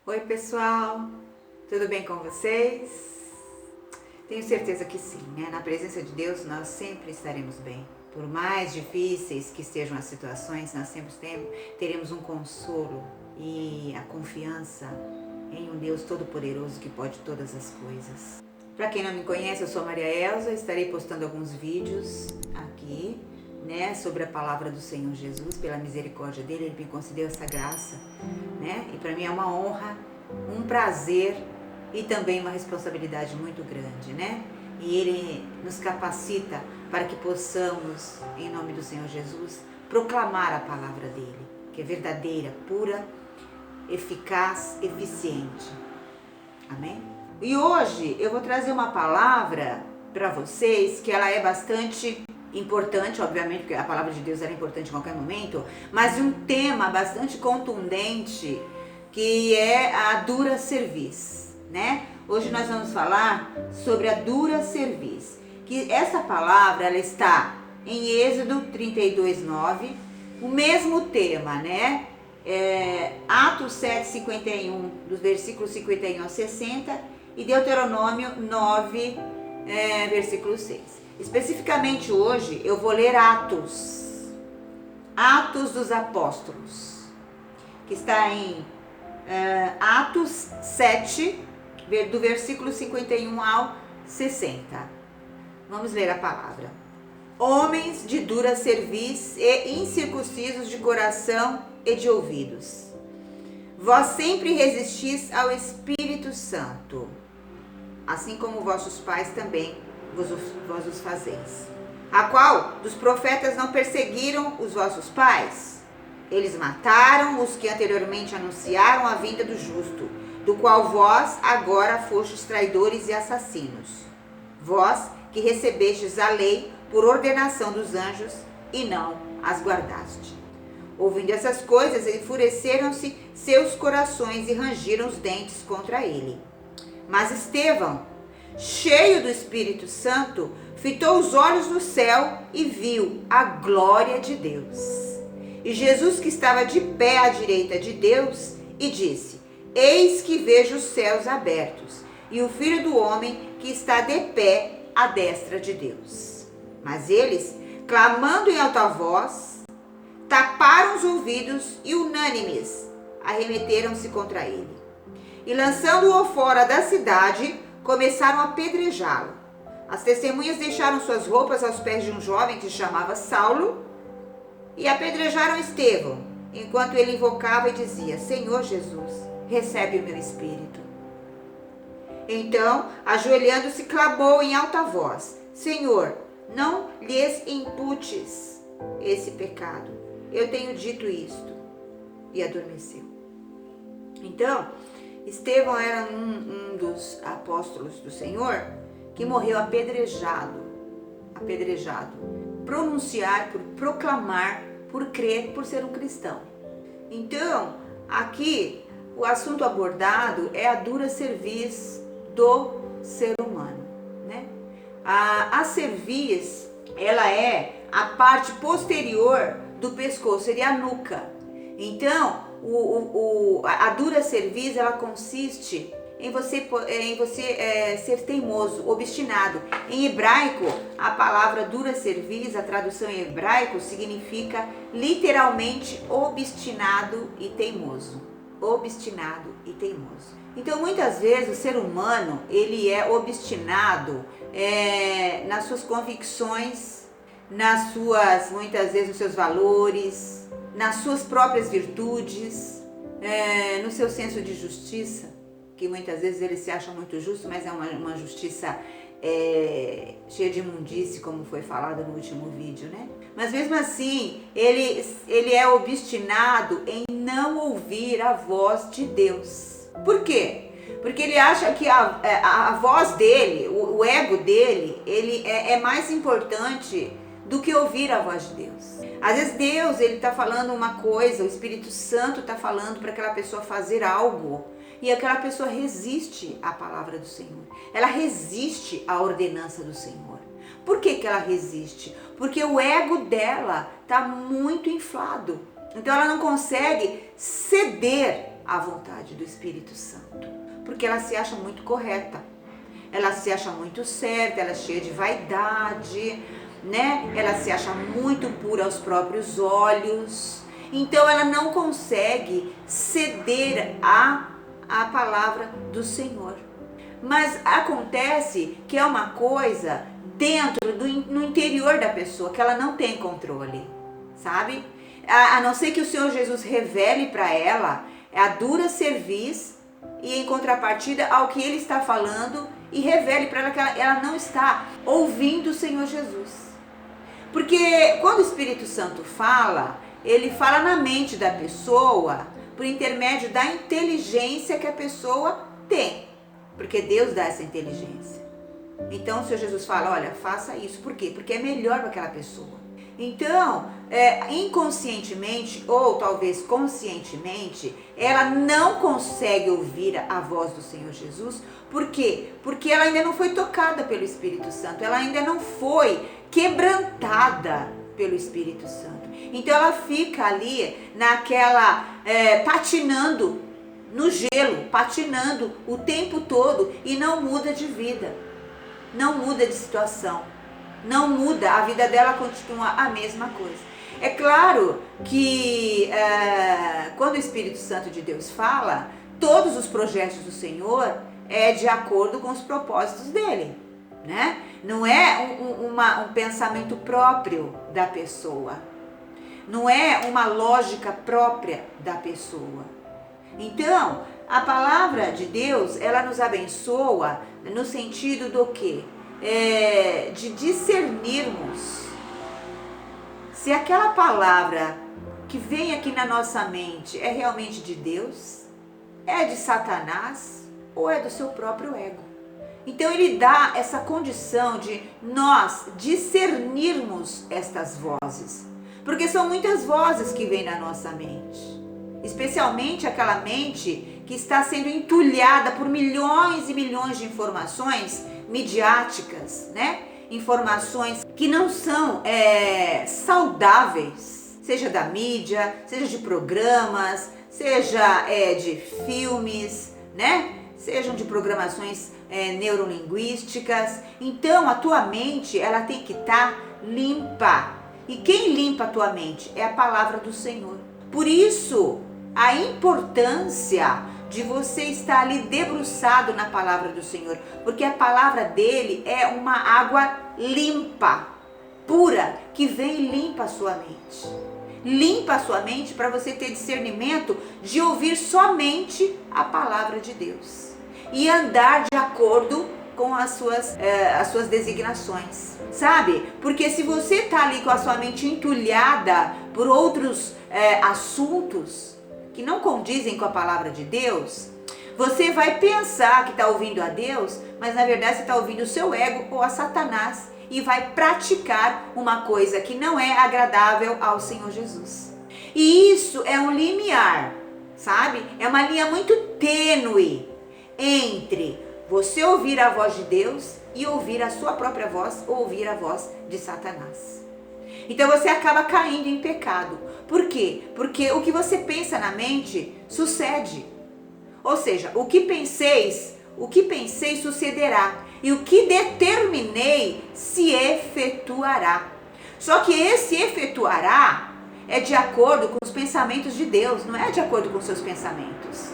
Oi pessoal, tudo bem com vocês? Tenho certeza que sim, né? Na presença de Deus nós sempre estaremos bem. Por mais difíceis que estejam as situações, nós sempre teremos um consolo e a confiança em um Deus Todo-Poderoso que pode todas as coisas. Para quem não me conhece, eu sou Maria Elza, estarei postando alguns vídeos aqui, né, sobre a palavra do Senhor Jesus. Pela misericórdia dele, ele me concedeu essa graça, né? E para mim é uma honra, um prazer e também uma responsabilidade muito grande, né? E ele nos capacita para que possamos, em nome do Senhor Jesus, proclamar a palavra dele, que é verdadeira, pura, eficaz, eficiente. Amém? E hoje eu vou trazer uma palavra para vocês que ela é bastante importante, obviamente, porque a palavra de Deus era importante em qualquer momento, mas um tema bastante contundente, que é a dura cerviz, né? Hoje nós vamos falar sobre a dura cerviz, que essa palavra ela está em Êxodo 32:9, o mesmo tema, né? Atos 7:51, dos versículos 51 a 60, e Deuteronômio 9, versículo 6. Especificamente hoje eu vou ler Atos dos Apóstolos, que está em Atos 7, do versículo 51 ao 60. Vamos ler a palavra. Homens de dura cerviz e incircuncisos de coração e de ouvidos, vós sempre resistis ao Espírito Santo, assim como vossos pais também vós os fazeis. A qual dos profetas não perseguiram os vossos pais? Eles mataram os que anteriormente anunciaram a vinda do justo, do qual vós agora fostes traidores e assassinos. Vós que recebestes a lei por ordenação dos anjos e não as guardaste. Ouvindo essas coisas, enfureceram-se seus corações e rangiram os dentes contra ele. Mas Estevão, cheio do Espírito Santo, fitou os olhos no céu e viu a glória de Deus. E Jesus, que estava de pé à direita de Deus, e disse: Eis que vejo os céus abertos, e o Filho do Homem que está de pé à destra de Deus. Mas eles, clamando em alta voz, taparam os ouvidos e, unânimes, arremeteram-se contra ele. E lançando-o fora da cidade, começaram a apedrejá-lo. As testemunhas deixaram suas roupas aos pés de um jovem que se chamava Saulo e apedrejaram Estevão, enquanto ele invocava e dizia: Senhor Jesus, recebe o meu espírito. Então, ajoelhando-se, clamou em alta voz: Senhor, não lhes imputes esse pecado. Eu tenho dito isto. E adormeceu. Então, Estevão era um dos apóstolos do Senhor que morreu apedrejado, pronunciar, por proclamar, por crer, por ser um cristão. Então, aqui o assunto abordado é a dura cerviz do ser humano, né? A cerviz, ela é a parte posterior do pescoço, seria a nuca. Então, a dura cerviz, ela consiste em você ser teimoso, obstinado. Em hebraico, a palavra dura cerviz, a tradução em hebraico, significa literalmente obstinado e teimoso. Obstinado e teimoso. Então, muitas vezes, o ser humano, ele é obstinado nas suas convicções, muitas vezes, nos seus valores, nas suas próprias virtudes, no seu senso de justiça, que muitas vezes ele se acha muito justo, mas é uma justiça cheia de imundície, como foi falado no último vídeo, né? Mas mesmo assim, ele é obstinado em não ouvir a voz de Deus. Por quê? Porque ele acha que a voz dele, o ego dele, ele é mais importante do que ouvir a voz de Deus. Às vezes Deus, ele está falando uma coisa, o Espírito Santo está falando para aquela pessoa fazer algo, e aquela pessoa resiste à palavra do Senhor. Ela resiste à ordenança do Senhor. Por que ela resiste? Porque o ego dela está muito inflado. Então ela não consegue ceder a vontade do Espírito Santo, porque ela se acha muito correta, ela se acha muito certa, ela é cheia de vaidade, né? Ela se acha muito pura aos próprios olhos, então ela não consegue ceder à palavra do Senhor. Mas acontece que é uma coisa no interior da pessoa, que ela não tem controle, sabe? A não ser que o Senhor Jesus revele para ela a dura cerviz e em contrapartida ao que Ele está falando e revele para ela que ela não está ouvindo o Senhor Jesus. Porque quando o Espírito Santo fala, Ele fala na mente da pessoa por intermédio da inteligência que a pessoa tem. Porque Deus dá essa inteligência. Então o Senhor Jesus fala, olha, faça isso. Por quê? Porque é melhor para aquela pessoa. Então, inconscientemente ou talvez conscientemente, ela não consegue ouvir a voz do Senhor Jesus. Por quê? Porque ela ainda não foi tocada pelo Espírito Santo. Ela ainda não foi quebrantada pelo Espírito Santo. Então ela fica ali naquela, patinando no gelo, patinando o tempo todo e não muda de vida, não muda de situação, não muda, a vida dela continua a mesma coisa. É claro que quando o Espírito Santo de Deus fala, todos os projetos do Senhor é de acordo com os propósitos dele, né? Não é um pensamento próprio da pessoa, não é uma lógica própria da pessoa. Então, a palavra de Deus, ela nos abençoa no sentido do quê? De discernirmos se aquela palavra que vem aqui na nossa mente é realmente de Deus, é de Satanás ou é do seu próprio ego. Então ele dá essa condição de nós discernirmos estas vozes, porque são muitas vozes que vêm na nossa mente. Especialmente aquela mente que está sendo entulhada por milhões e milhões de informações midiáticas, né? Informações que não são saudáveis, seja da mídia, seja de programas, seja de filmes, né? Sejam de programações neurolinguísticas. Então a tua mente, ela tem que estar limpa. E quem limpa a tua mente? É a palavra do Senhor. Por isso, a importância de você estar ali debruçado na palavra do Senhor, porque a palavra dele é uma água limpa, pura, que vem e limpa a sua mente. Limpa a sua mente para você ter discernimento de ouvir somente a palavra de Deus e andar de acordo com as suas designações, sabe? Porque se você está ali com a sua mente entulhada por outros assuntos que não condizem com a palavra de Deus, você vai pensar que está ouvindo a Deus, mas na verdade você está ouvindo o seu ego ou a Satanás e vai praticar uma coisa que não é agradável ao Senhor Jesus. E isso é um limiar, sabe? É uma linha muito tênue entre você ouvir a voz de Deus e ouvir a sua própria voz ou ouvir a voz de Satanás. Então você acaba caindo em pecado. Por quê? Porque o que você pensa na mente sucede. Ou seja, o que pensei sucederá. E o que determinei se efetuará. Só que esse efetuará é de acordo com os pensamentos de Deus, não é de acordo com os seus pensamentos.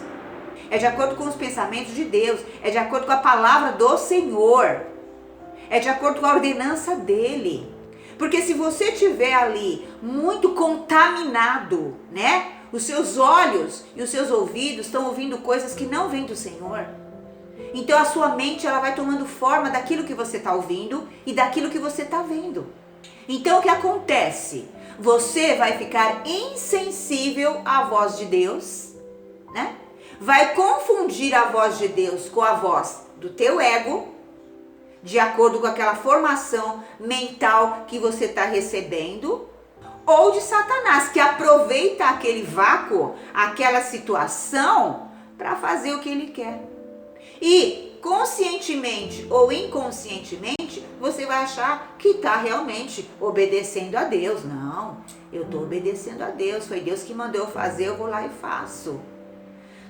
É de acordo com os pensamentos de Deus, é de acordo com a palavra do Senhor, é de acordo com a ordenança dele. Porque se você estiver ali muito contaminado, né? Os seus olhos e os seus ouvidos estão ouvindo coisas que não vêm do Senhor. Então a sua mente, ela vai tomando forma daquilo que você está ouvindo e daquilo que você está vendo. Então o que acontece? Você vai ficar insensível à voz de Deus, né? Vai confundir a voz de Deus com a voz do teu ego, de acordo com aquela formação mental que você está recebendo, ou de Satanás, que aproveita aquele vácuo, aquela situação, para fazer o que ele quer. E conscientemente ou inconscientemente, você vai achar que está realmente obedecendo a Deus. Não, eu estou obedecendo a Deus, foi Deus que mandou eu fazer, eu vou lá e faço.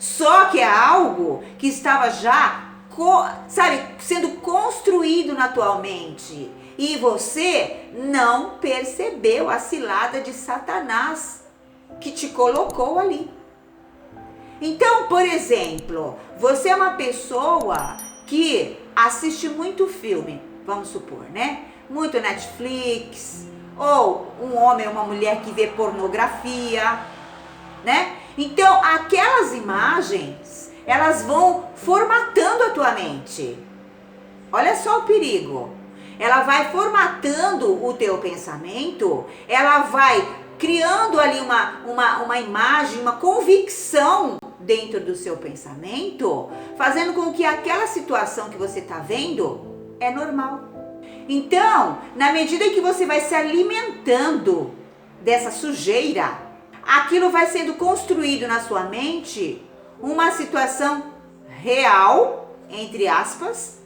Só que é algo que estava já, sendo construído na tua mente. E você não percebeu a cilada de Satanás que te colocou ali. Então, por exemplo, você é uma pessoa que assiste muito filme, vamos supor, né? Muito Netflix, ou um homem ou uma mulher que vê pornografia, né? Então, aquelas imagens, elas vão formatando a tua mente. Olha só o perigo. Ela vai formatando o teu pensamento, ela vai criando ali uma imagem, uma convicção dentro do seu pensamento, fazendo com que aquela situação que você está vendo é normal. Então, na medida que você vai se alimentando dessa sujeira, aquilo vai sendo construído na sua mente uma situação real, entre aspas,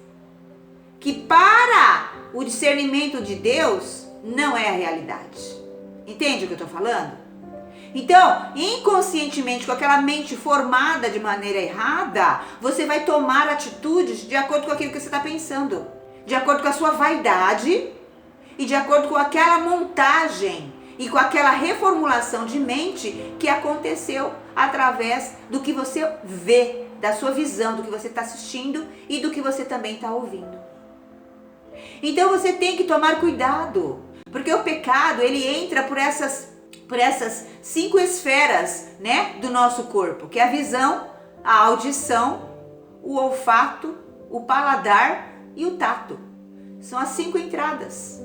que para o discernimento de Deus não é a realidade. Entende o que eu estou falando? Então, inconscientemente, com aquela mente formada de maneira errada, você vai tomar atitudes de acordo com aquilo que você está pensando, de acordo com a sua vaidade e de acordo com aquela montagem e com aquela reformulação de mente que aconteceu através do que você vê, da sua visão, do que você está assistindo e do que você também está ouvindo. Então você tem que tomar cuidado, porque o pecado, ele entra por essas 5 esferas, né, do nosso corpo, que é a visão, a audição, o olfato, o paladar e o tato. São as 5 entradas.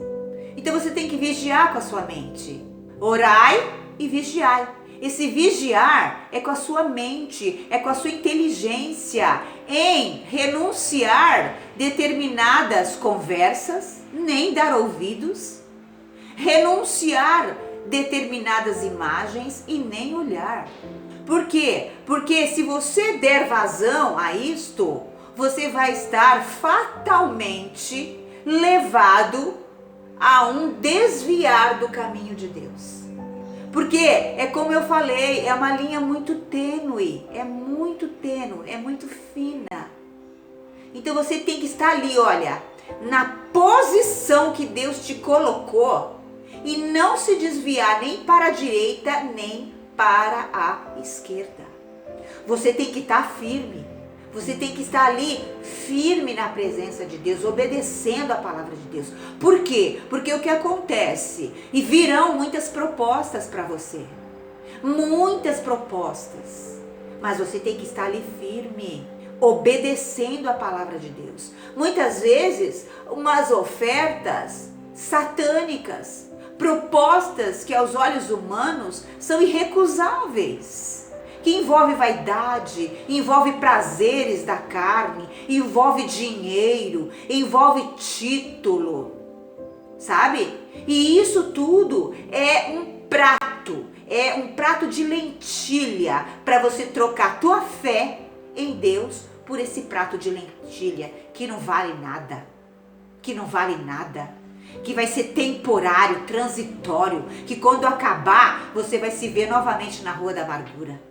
Então você tem que vigiar com a sua mente. Orai e vigiai. Esse vigiar é com a sua mente, é com a sua inteligência, em renunciar determinadas conversas, nem dar ouvidos, renunciar determinadas imagens e nem olhar. Por quê? Porque se você der vazão a isto, você vai estar fatalmente levado a um desviar do caminho de Deus. Porque é como eu falei, é uma linha muito tênue, é muito fina. Então você tem que estar ali, olha, na posição que Deus te colocou e não se desviar nem para a direita nem para a esquerda. Você tem que estar firme. Você tem que estar ali firme na presença de Deus, obedecendo a palavra de Deus. Por quê? Porque o que acontece? E virão muitas propostas para você. Muitas propostas. Mas você tem que estar ali firme, obedecendo a palavra de Deus. Muitas vezes, umas ofertas satânicas, propostas que aos olhos humanos são irrecusáveis. Que envolve vaidade, envolve prazeres da carne, envolve dinheiro, envolve título, sabe? E isso tudo é um prato de lentilha para você trocar tua fé em Deus por esse prato de lentilha que não vale nada, que vai ser temporário, transitório, que quando acabar você vai se ver novamente na rua da amargura.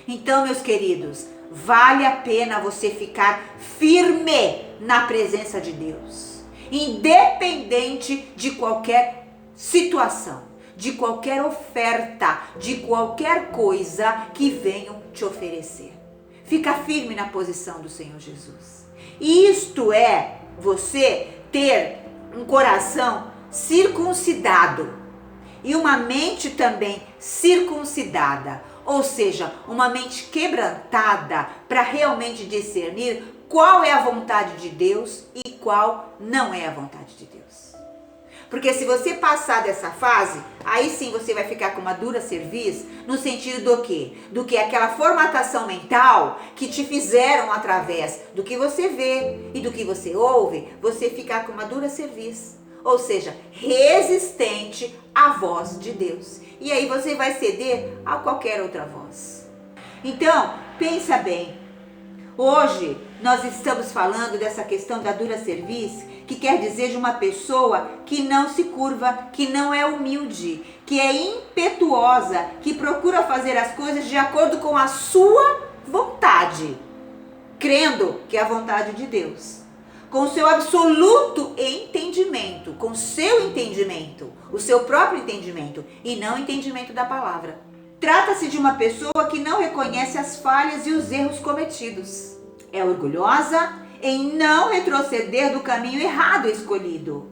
Então, meus queridos, vale a pena você ficar firme na presença de Deus, independente de qualquer situação, de qualquer oferta, de qualquer coisa que venham te oferecer. Fica firme na posição do Senhor Jesus. Isto é você ter um coração circuncidado e uma mente também circuncidada. Ou seja, uma mente quebrantada para realmente discernir qual é a vontade de Deus e qual não é a vontade de Deus. Porque se você passar dessa fase, aí sim você vai ficar com uma dura cerviz, no sentido do quê? Do que aquela formatação mental que te fizeram através do que você vê e do que você ouve, você ficar com uma dura cerviz. Ou seja, resistente à voz de Deus. E aí você vai ceder a qualquer outra voz. Então, pensa bem. Hoje nós estamos falando dessa questão da dura cerviz, que quer dizer de uma pessoa que não se curva, que não é humilde, que é impetuosa, que procura fazer as coisas de acordo com a sua vontade. verdade, crendo que é a vontade de Deus, com o seu absoluto entendimento, com o seu entendimento, o seu próprio entendimento, e não o entendimento da palavra. Trata-se de uma pessoa que não reconhece as falhas e os erros cometidos. É orgulhosa em não retroceder do caminho errado escolhido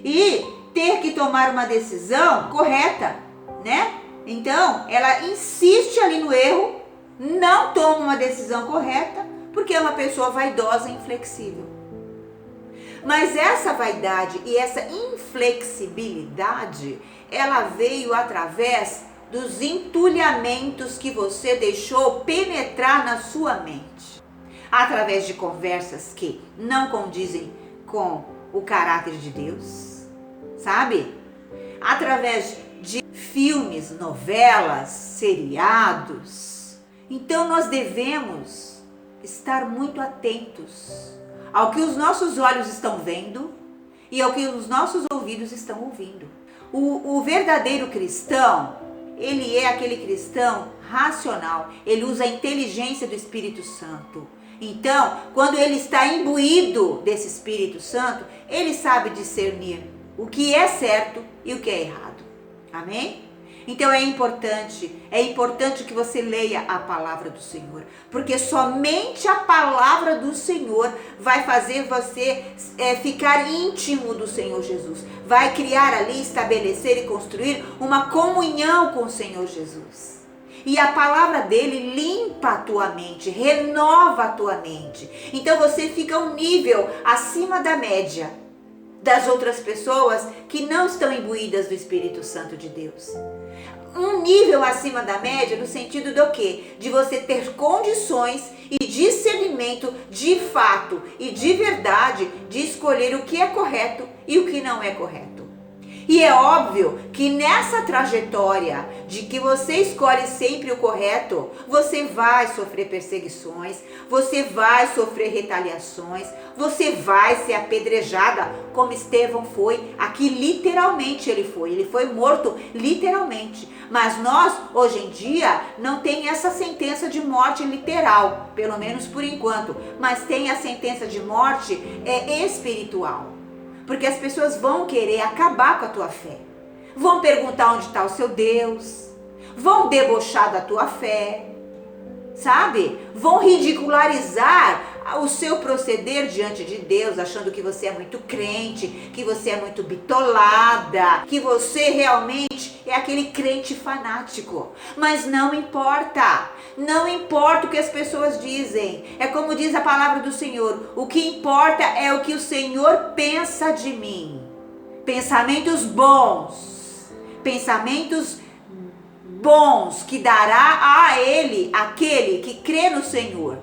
e ter que tomar uma decisão correta, né? Então, ela insiste ali no erro, não toma uma decisão correta, porque é uma pessoa vaidosa e inflexível. Mas essa vaidade e essa inflexibilidade, ela veio através dos entulhamentos que você deixou penetrar na sua mente. Através de conversas que não condizem com o caráter de Deus, sabe? Através de filmes, novelas, seriados. Então nós devemos estar muito atentos ao que os nossos olhos estão vendo e ao que os nossos ouvidos estão ouvindo. O verdadeiro cristão, ele é aquele cristão racional, ele usa a inteligência do Espírito Santo. Então, quando ele está imbuído desse Espírito Santo, ele sabe discernir o que é certo e o que é errado. Amém? Então é importante que você leia a palavra do Senhor, porque somente a palavra do Senhor vai fazer você ficar íntimo do Senhor Jesus, vai criar ali, estabelecer e construir uma comunhão com o Senhor Jesus. E a palavra dele limpa a tua mente, renova a tua mente. Então você fica um nível acima da média das outras pessoas que não estão imbuídas do Espírito Santo de Deus. Um nível acima da média no sentido do quê? De você ter condições e discernimento de fato e de verdade de escolher o que é correto e o que não é correto. E é óbvio que nessa trajetória de que você escolhe sempre o correto, você vai sofrer perseguições, você vai sofrer retaliações, você vai ser apedrejada, como Estevão foi. Aqui literalmente ele foi morto literalmente. Mas nós, hoje em dia, não tem essa sentença de morte literal, pelo menos por enquanto, mas tem a sentença de morte espiritual. Porque as pessoas vão querer acabar com a tua fé. Vão perguntar onde está o seu Deus. Vão debochar da tua fé. Sabe? Vão ridicularizar o seu proceder diante de Deus, achando que você é muito crente, que você é muito bitolada, que você realmente é aquele crente fanático. Mas não importa. Não importa o que as pessoas dizem. É como diz a palavra do Senhor. O que importa é o que o Senhor pensa de mim. Pensamentos bons. Pensamentos bons que dará a ele, aquele que crê no Senhor,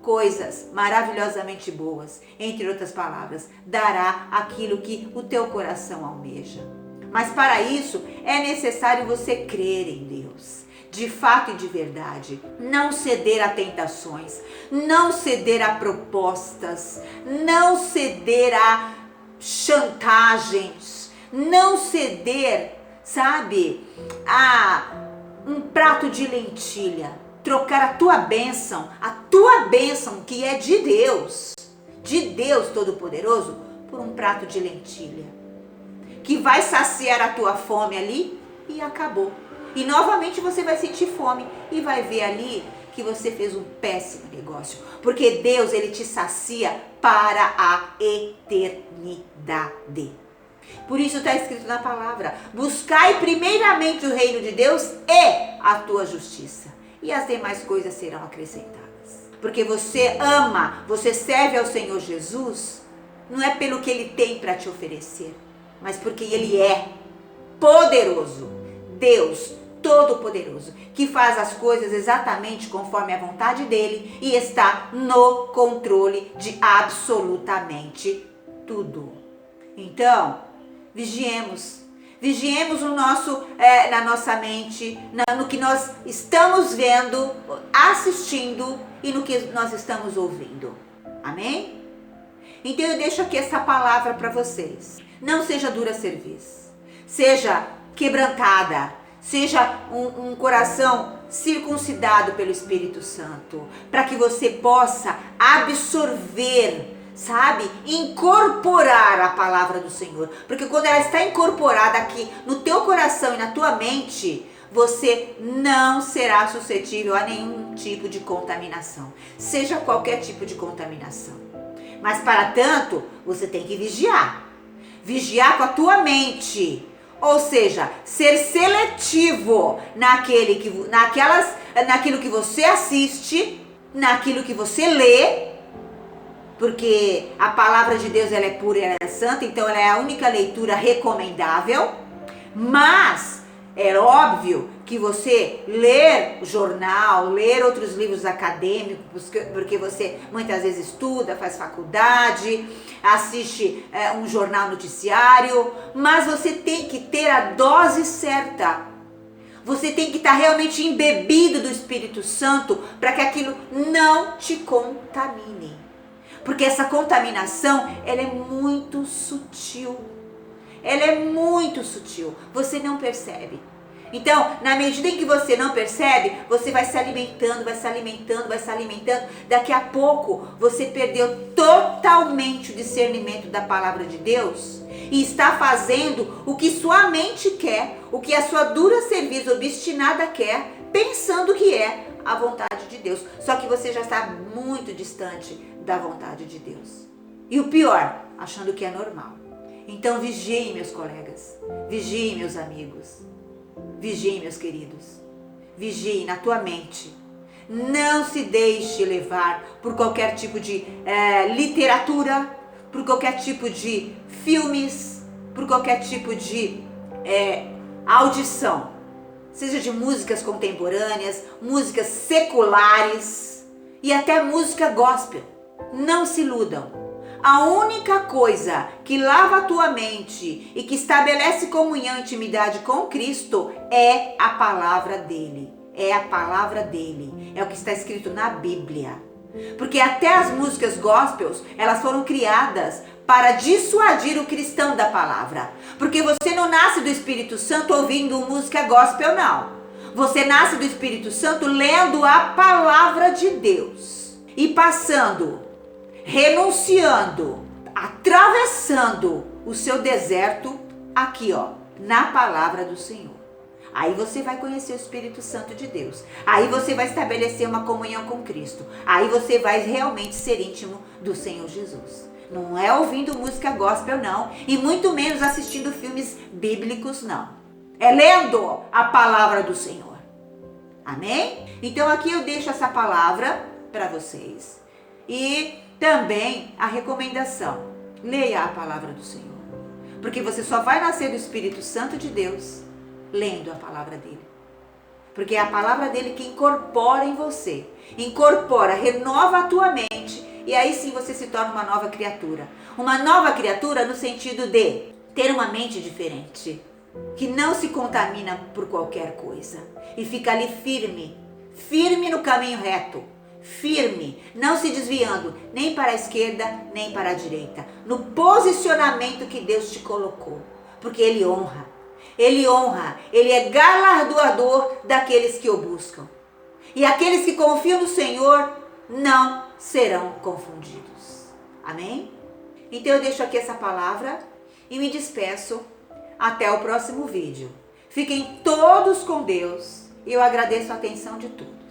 coisas maravilhosamente boas. Entre outras palavras, dará aquilo que o teu coração almeja. Mas para isso é necessário você crer em Deus, de fato e de verdade. Não ceder a tentações, não ceder a propostas, não ceder a chantagens, não ceder, sabe, a um prato de lentilha. Trocar a tua bênção que é de Deus Todo-Poderoso, por um prato de lentilha, que vai saciar a tua fome ali e acabou. E novamente você vai sentir fome e vai ver ali que você fez um péssimo negócio, porque Deus, ele te sacia para a eternidade. Por isso está escrito na palavra: buscai primeiramente o reino de Deus e a tua justiça, e as demais coisas serão acrescentadas. Porque você ama, você serve ao Senhor Jesus, não é pelo que ele tem para te oferecer, mas porque ele é poderoso, Deus Todo-Poderoso, que faz as coisas exatamente conforme a vontade dele e está no controle de absolutamente tudo. Então, vigiemos no na nossa mente, no que nós estamos vendo, assistindo e no que nós estamos ouvindo. Amém? Então eu deixo aqui essa palavra para vocês. Não seja dura serviço, seja quebrantada, seja um coração circuncidado pelo Espírito Santo, para que você possa absorver, sabe, incorporar a palavra do Senhor, porque quando ela está incorporada aqui no teu coração e na tua mente, você não será suscetível a nenhum tipo de contaminação, seja qualquer tipo de contaminação. Mas para tanto, você tem que vigiar com a tua mente, ou seja, ser seletivo naquilo que você assiste, naquilo que você lê, porque a palavra de Deus ela é pura e ela é santa, então ela é a única leitura recomendável, mas é óbvio que você ler jornal, ler outros livros acadêmicos, porque você muitas vezes estuda, faz faculdade, assiste um jornal noticiário, mas você tem que ter a dose certa. Você tem que estar realmente embebido do Espírito Santo para que aquilo não te contamine. Porque essa contaminação, ela é muito sutil. Ela é muito sutil. Você não percebe. Então, na medida em que você não percebe, você vai se alimentando. Daqui a pouco, você perdeu totalmente o discernimento da palavra de Deus e está fazendo o que sua mente quer, o que a sua dura cerviz obstinada quer, pensando que é a vontade de Deus. Só que você já está muito distante da vontade de Deus. E o pior, achando que é normal. Então vigiem, meus colegas. Vigiem, meus amigos. Vigiem, meus queridos. Vigiem na tua mente. Não se deixe levar por qualquer tipo de literatura, por qualquer tipo de filmes, por qualquer tipo de audição. Seja de músicas contemporâneas, músicas seculares e até música gospel. Não se iludam. A única coisa que lava a tua mente e que estabelece comunhão e intimidade com Cristo é a palavra dele. É a palavra dele. É o que está escrito na Bíblia. Porque até as músicas gospels, elas foram criadas para dissuadir o cristão da palavra. Porque você não nasce do Espírito Santo ouvindo música gospel, não. Você nasce do Espírito Santo lendo a palavra de Deus. E passando, renunciando, atravessando o seu deserto aqui, ó, na palavra do Senhor. Aí você vai conhecer o Espírito Santo de Deus. Aí você vai estabelecer uma comunhão com Cristo. Aí você vai realmente ser íntimo do Senhor Jesus. Não é ouvindo música gospel, não. E muito menos assistindo filmes bíblicos, não. É lendo a palavra do Senhor. Amém? Então aqui eu deixo essa palavra para vocês. E também a recomendação. Leia a palavra do Senhor. Porque você só vai nascer do Espírito Santo de Deus lendo a palavra dele. Porque é a palavra dele que incorpora em você. Incorpora, renova a tua mente. E aí sim você se torna uma nova criatura. Uma nova criatura no sentido de ter uma mente diferente. Que não se contamina por qualquer coisa. E fica ali firme. Firme no caminho reto. Firme, não se desviando nem para a esquerda, nem para a direita. No posicionamento que Deus te colocou. Porque Ele honra. Ele honra, Ele é galardoador daqueles que o buscam. E aqueles que confiam no Senhor não serão confundidos. Amém? Então eu deixo aqui essa palavra e me despeço até o próximo vídeo. Fiquem todos com Deus e eu agradeço a atenção de todos.